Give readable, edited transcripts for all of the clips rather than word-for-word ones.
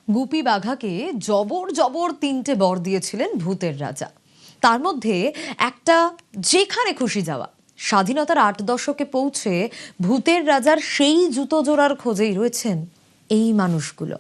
গুপি বাঘাকে জবর জবর 3টে বর দিয়েছিলেন ভূতের রাজা। তার মধ্যে একটা যেখানে খুশি যাওয়া। স্বাধীনতার 8 দশকে পৌঁছে ভূতের রাজার সেই জুতো জোড়ার খোঁজেই রয়েছেন এই মানুষগুলো।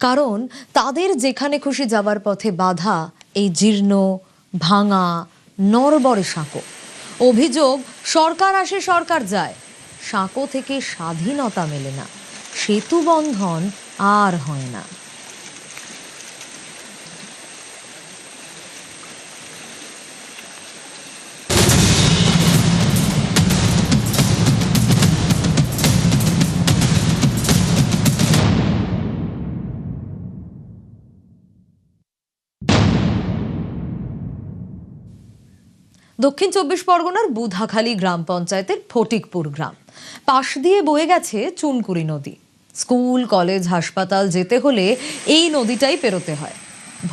কারণ তাদের যেখানে খুশি যাবার পথে বাধা এই জীর্ণ ভাঙা নরবরে সাঁকো। অভিযোগ, সরকার আসে সরকার যায়, সাঁকো থেকে স্বাধীনতা মেলে না, সেতু বন্ধন আর হয় না। দক্ষিণ 24 পরগনার বুধাখালী গ্রাম পঞ্চায়েতের ফটিকপুর গ্রাম। পাশ দিয়ে বয়ে গেছে চুনকুরি নদী। স্কুল কলেজ হাসপাতাল যেতে হলে এই নদীটাই পেরোতে হয়।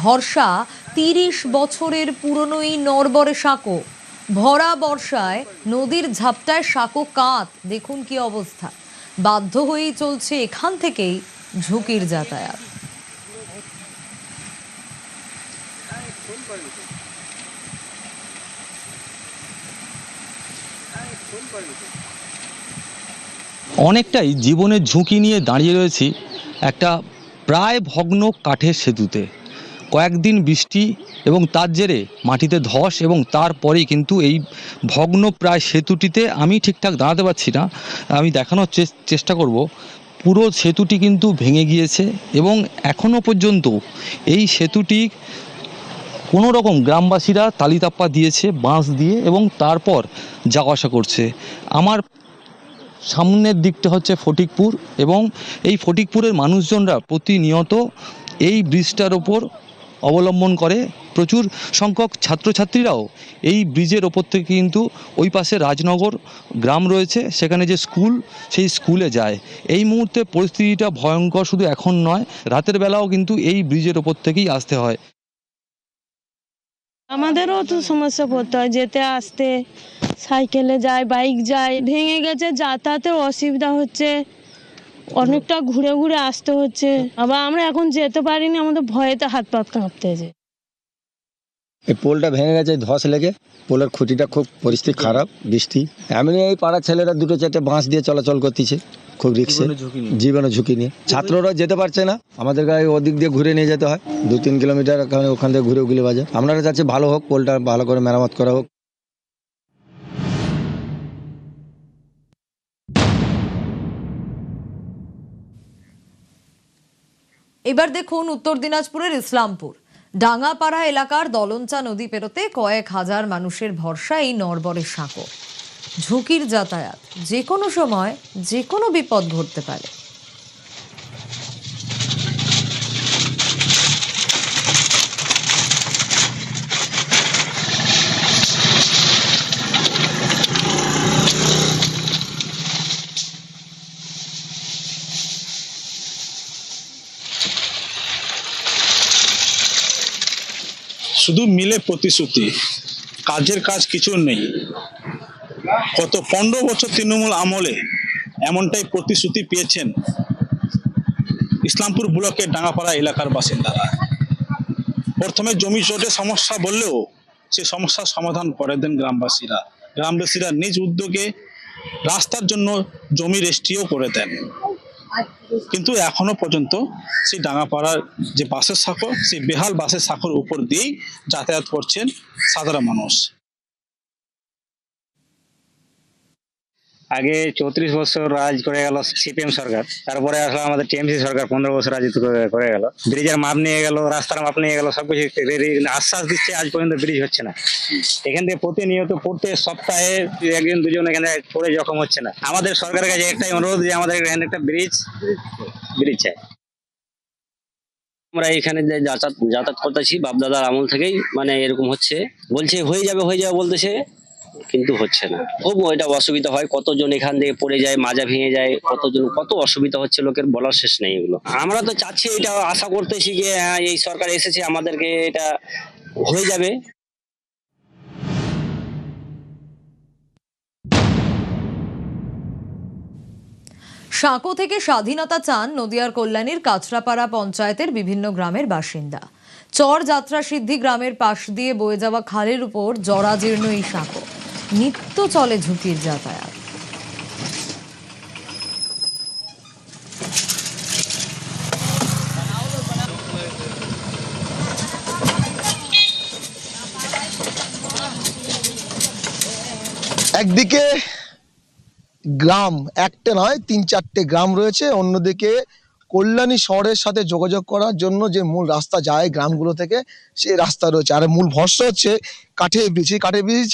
ভরসা 30 বছরের পুরনো এই নরবরে সাঁকো। ভরা বর্ষায় নদীর ঝাপটায় সাঁকো কাঁধ, দেখুন কি অবস্থা। বাধ্য হয়েই চলছে এখান থেকেই ঝুঁকির যাতায়াত। অনেকটাই জীবনের ঝুঁকি নিয়ে দাঁড়িয়ে রয়েছি একটা প্রায় ভগ্ন কাঠের সেতুতে। কয়েকদিন বৃষ্টি এবং তার জেরে মাটিতে ধস, এবং তারপরেই কিন্তু এই ভগ্ন প্রায় সেতুটিতে আমি ঠিকঠাক দাঁড়াতে পারছি না। আমি দেখানোর চেষ্টা করব। পুরো সেতুটি কিন্তু ভেঙে গিয়েছে এবং এখনও পর্যন্ত এই সেতুটি কোনো রকম গ্রামবাসীরা তালিতাপ্পা দিয়েছে বাঁশ দিয়ে, এবং তারপর যাওয়া আসা করছে। আমার সামনের দিকটা হচ্ছে ফটিকপুর, এবং এই ফটিকপুরের মানুষজনরা প্রতিনিয়ত এই ব্রিজটার ওপর অবলম্বন করে। প্রচুর সংখ্যক ছাত্রছাত্রীরাও এই ব্রিজের ওপর থেকে কিন্তু ওই পাশে রাজনগর গ্রাম রয়েছে, সেখানে যে স্কুল, সেই স্কুলে যায়। এই মুহূর্তে পরিস্থিতিটা ভয়ঙ্কর, শুধু এখন নয়, রাতের বেলাও কিন্তু এই ব্রিজের ওপর থেকেই আসতে হয়। আমাদেরও তো সমস্যা পড়তে হয়, যেতে আসতে, সাইকেলে যায়, বাইক যায়, ভেঙে গেছে, যাতায়াতে অসুবিধা হচ্ছে, অনেকটা ঘুরে ঘুরে আসতে হচ্ছে। আবার আমরা এখন যেতে পারিনি, আমাদের ভয়েতে হাত পা কাঁপতেছে। এই পোলটা ভেঙে গেছে ধস লেগে। পোলের খুঁটিটা খুব পরিস্থিতি খারাপ, বৃষ্টি এমনি এই পাড়ার ছেলেরা 2-4টে বাঁশ দিয়ে চলাচল করতেছে, খুব রিক্সে, জীবনের ঝুঁকি নিয়ে। ছাত্ররা যেতে পারছে না, আমাদের গায়ে ওদিক দিয়ে ঘুরে নিয়ে যেতে হয় 2-3 কিলোমিটার, ওখান থেকে ঘুরে উগলি বাজে। আমরা চাচ্ছি ভালো হোক, পোলটা ভালো করে মেরামত করা হোক। এবার দেখুন উত্তর দিনাজপুরের ইসলামপুর ডাঙ্গাপাড়া এলাকার দলঞ্চা নদী পেরোতে কয়েক হাজার মানুষের ভরসা এই নরবরের সাঁকো। ঝুঁকির যাতায়াত, যে কোনো সময় যে কোনো বিপদ ঘটতে পারে। শুধু মিলে প্রতিশ্রুতি, কাজের কাজ কিছু নেই। গত 15 বছর তৃণমূল আমলে এমনটাই প্রতিশ্রুতি পেয়েছেন ইসলামপুর ব্লকের ডাঙ্গাপাড়া এলাকার বাসিন্দারা। প্রথমে জমি জটের সমস্যা বললেও সে সমস্যার সমাধান করে দেন গ্রামবাসীরা। গ্রামবাসীরা নিজ উদ্যোগে রাস্তার জন্য জমি রেজিস্ট্রিও করে দেন, কিন্তু এখনো পর্যন্ত সেই ডাঙ্গাপাড়ার যে বাসের সাঁকো, সেই বেহাল বাসের সাঁকোর উপর দিয়েই যাতায়াত করছেন সাধারণ মানুষ। আগে 34 বছর রাজ করে গেল সিপিএম সরকার, তারপরে আসলে আমাদের টিএমসি সরকার 15 বছর রাজত্ব করে গেল। ব্রিজের মাপ নিয়ে গেল, রাস্তার মাপ নিয়ে গেল, সবকিছু আশ্বাস দিচ্ছে, আজ পর্যন্ত ব্রিজ হচ্ছে না। এখান থেকে প্রতিনিয়ত পড়তে সপ্তাহে 1-2 জন এখানে পড়ে জখম হচ্ছে না। আমাদের সরকারের কাছে একটাই অনুরোধ যে আমাদের এখানে একটা ব্রিজ চাই। আমরা এখানে যে যাতায়াত করতেছি বাপদাদার আমল থেকেই, মানে এরকম হচ্ছে, বলছে হয়ে যাবে বলতেছে, কিন্তু হচ্ছে না। খুব এটা অসুবিধা হয়, কতজন এখান থেকে পড়ে যায়, মাজা ভেঙে যায়, কত অসুবিধা হচ্ছে লোকের, বলার শেষ নেই এগুলো। আমরা তো চাচ্ছি, এটা আশা করতেছি যে হ্যাঁ, এই সরকার এসেছে, আমাদেরকে এটা হয়ে যাবে। সাঁকো থেকে স্বাধীনতা চান নদিয়ার কল্যাণীর কাছড়াপাড়া পঞ্চায়েতের বিভিন্ন গ্রামের বাসিন্দা। চর যাত্রা সিদ্ধি গ্রামের পাশ দিয়ে বয়ে যাওয়া খালের উপর জরাজীর্ণ এই সাঁকো, নিত্য চলে ঝুঁকির যাতায়াত। একদিকে গ্রাম একটা নয় 3-4টে গ্রাম রয়েছে, অন্যদিকে কল্যাণী শহরের সাথে যোগাযোগ করার জন্য যে মূল রাস্তা যায় গ্রামগুলো থেকে, সেই রাস্তা রয়েছে। আর মূল ভরসা হচ্ছে কাঠের ব্রিজ। এই কাঠের ব্রিজ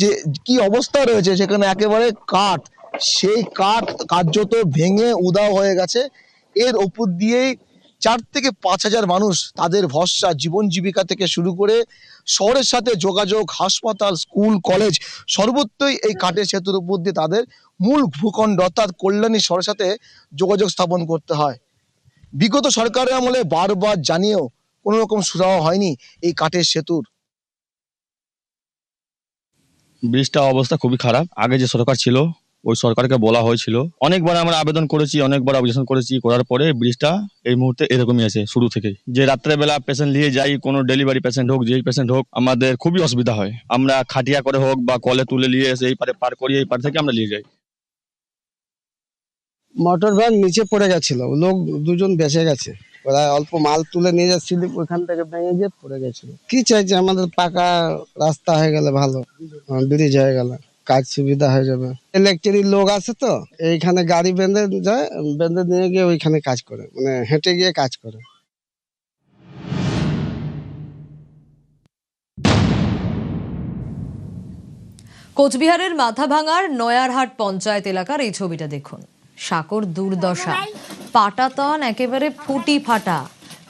যে কি অবস্থা রয়েছে, সেখানে একেবারে কাঠ, সেই কাঠ কার্যত ভেঙে উধাও হয়ে গেছে। এর ওপর দিয়েই 4 থেকে 5 হাজার মানুষ তাদের ভরসা, জীবন জীবিকা থেকে শুরু করে শহরের সাথে যোগাযোগ, হাসপাতাল, স্কুল, কলেজ সর্বত্রই এই কাঠের সেতুর উপর দিয়ে তাদের মূল ভূখণ্ড অর্থাৎ কল্যাণী শহরের সাথে যোগাযোগ স্থাপন করতে হয়। বিগত সরকারের আমলে বারবার জানিয়েও কোনো রকম সুরাহা হয়নি এই কাঠের সেতুর। ব্রিজটার অবস্থা খুবই খারাপ। আগে যে সরকার ছিল ওই সরকারকে বলা হয়েছিল, অনেকবার আমরা আবেদন করেছি, অনেকবার অবজেকশন করেছি, করার পরে ব্রিজটা এই মুহূর্তে এরকমই আছে শুরু থেকে। যে রাত্রেবেলা পেশেন্ট নিয়ে যাই, কোনো ডেলিভারি পেশেন্ট হোক, যেই পেশেন্ট হোক, আমাদের খুবই অসুবিধা হয়। আমরা খাটিয়া করে হোক বা কলে তুলে নিয়ে এসে এই পারে পার করি, এই পার থেকে আমরা নিয়ে যাই। মোটর ভ্যান নিচে পড়ে গেছিল, লোক 2জন বেঁচে গেছে। ওরা অল্প মাল তুলে নিয়ে যাচ্ছিল, ওইখান থেকে ভেঙে গিয়ে পড়ে গেছিল। কি চাইছে, আমাদের পাকা রাস্তা হয়ে গেলে ভালো, ব্রিজ হয়ে গেলে কাজ সুবিধা হয়ে যাবে। ইলেকট্রিক লোক আছে তো, এইখানে গাড়ি বেঁধে যায়, বেঁধে নিয়ে গিয়ে ওইখানে কাজ করে, মানে হেঁটে গিয়ে কাজ করে। কোচবিহারের মাথাভাঙার নয়ারহাট পঞ্চায়েত এলাকার এই ছবিটা দেখুন। সাঁকোর দুর্দশা, পাটাতন একেবারে ফুটি ফাটা,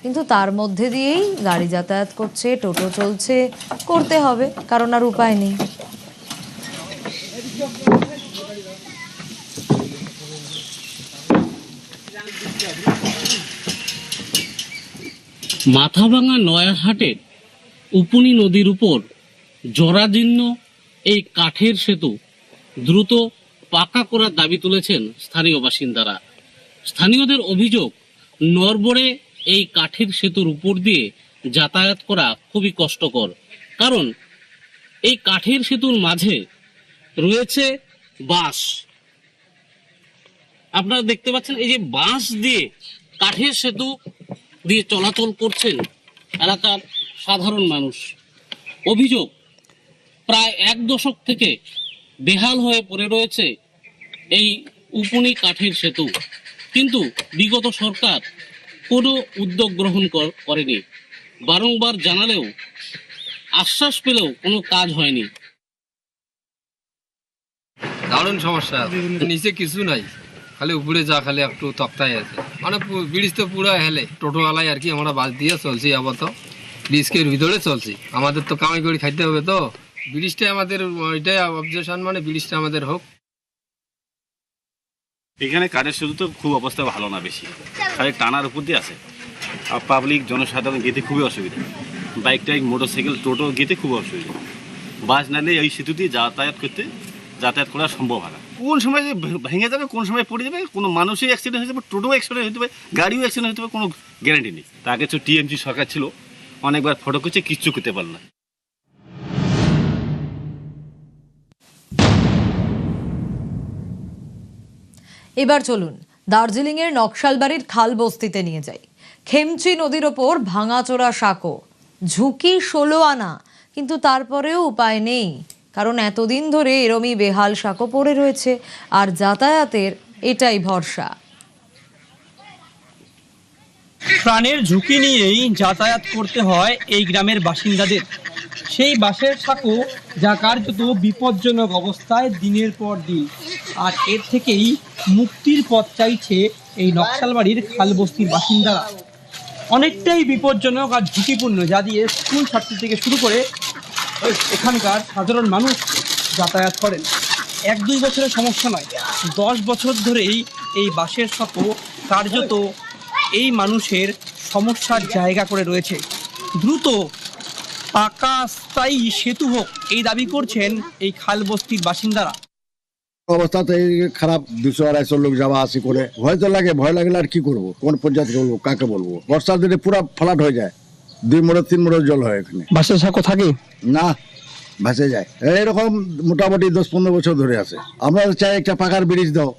কিন্তু তার মধ্যে দিয়েই গাড়ি যাতায়াত করছে, টোটো চলছে, করতে হবে, কারণ আর উপায় নেই। মাথাভাঙা নয়ারহাটের উপুনি নদীর উপর জরাজীর্ণ এই কাঠের সেতু দ্রুত পাকা করার দাবি তুলেছেন স্থানীয় বাসিন্দারা। স্থানীয়দের অভিযোগ, নড়বড়ে এই কাঠের সেতুর উপর দিয়ে যাতায়াত করা খুবই কষ্টকর, কারণ এই কাঠের সেতুর মাঝে রয়েছে বাঁশ। আপনারা দেখতে পাচ্ছেন এই যে বাঁশ দিয়ে কাঠের সেতু দিয়ে চলাচল করছেন এলাকার সাধারণ মানুষ। অভিযোগ, প্রায় 1 দশক থেকে বেহাল হয়ে পড়ে রয়েছে এই উপুনি কাঠের সেতু, কিন্তু বিগত সরকার কোনো উদ্যোগ গ্রহণ করেনি। বারংবার জানালেও, আশ্বাস পেলেও কোনো কাজ হয়নি। দারুণ সমস্যা, নিচে কিছু নাই, খালি উপরে যা খালি একটু তক্তায় আছে, মানে ব্রিজ তো পুরো হেলে। টোটোওয়ালাই আর কি আমরা বাস দিয়ে চলছি, আপাতত ব্রিজের ভিতরে চলছি। আমাদের তো কামাই করে খাইতে হবে, তো ব্রিজটা আমাদের, ওইটাই অবজেকশন, মানে ব্রিজটা আমাদের হোক। এখানে কাঠের সেতু তো খুব অবস্থা ভালো না, বেশি খালি টানার উপর দিয়ে আছে। আর পাবলিক জনসাধারণ যেতে খুবই অসুবিধা, বাইক টাইক মোটরসাইকেল টোটো যেতে খুব অসুবিধা। বাস নালে এই সেতু দিয়ে যাতায়াত করা সম্ভব হয় না। কোন সময় যে ভেঙে যাবে, কোন সময় পড়ে যাবে, কোনো মানুষই অ্যাক্সিডেন্ট হয়ে যাবে, টোটো অ্যাক্সিডেন্ট হতে পারে, গাড়িও অ্যাক্সিডেন্ট হতে পারে, কোনো গ্যারান্টি নেই। তা আগে তো টিএমসি সরকার ছিল, অনেকবার ফটো করছে, কিচ্ছু করতে পারল না। এবার চলুন দার্জিলিংয়ের নকশালবাড়ির খাল বস্তিতে নিয়ে যাই। খেমচি নদীর ওপর ভাঙাচোরা সাঁকো, ঝুঁকি 16 আনা, কিন্তু তারপরেও উপায় নেই, কারণ এতদিন ধরে এরমই বেহাল সাঁকো পড়ে রয়েছে, আর যাতায়াতের এটাই ভরসা। প্রাণের ঝুঁকি নিয়েই যাতায়াত করতে হয় এই গ্রামের বাসিন্দাদের। সেই বাঁশের সাঁকো যা কার্যত বিপজ্জনক অবস্থায় দিনের পর দিন, আর এর থেকেই মুক্তির পথ চাইছে এই নকশালবাড়ির খালবস্তির বাসিন্দারা। অনেকটাই বিপজ্জনক আর ঝুঁকিপূর্ণ, যা দিয়ে স্কুল ছাত্রী থেকে শুরু করে এখানকার সাধারণ মানুষ যাতায়াত করেন। 1-2 বছরের সমস্যা নয়, 10 বছর ধরেই এই বাঁশের সাঁকো কার্যত এই মানুষের সমস্যার জায়গা করে রয়েছে। দ্রুত পাকা স্থায়ী সেতু হোক, এই দাবি করছেন এই খালবস্তির বাসিন্দারা। অবস্থা তো এই খারাপ, 200-250 লোক যাওয়া আসি করে, ভয় তো লাগে। ভয় লাগলে আর কি করবো, কোন পঞ্চায়েত বলবো, কাকে বলবো? বর্ষার দিনে পুরো ফ্লাট হয়ে যায়, 2 মোড় 3 মোড় জল হয় এখানে। বাসের সাঁকো থাকে না, ভেসে যায়। এরকম মোটামুটি 10-15 বছর ধরে আছে। আমরা চাই একটা পাকার ব্রিজ দাও।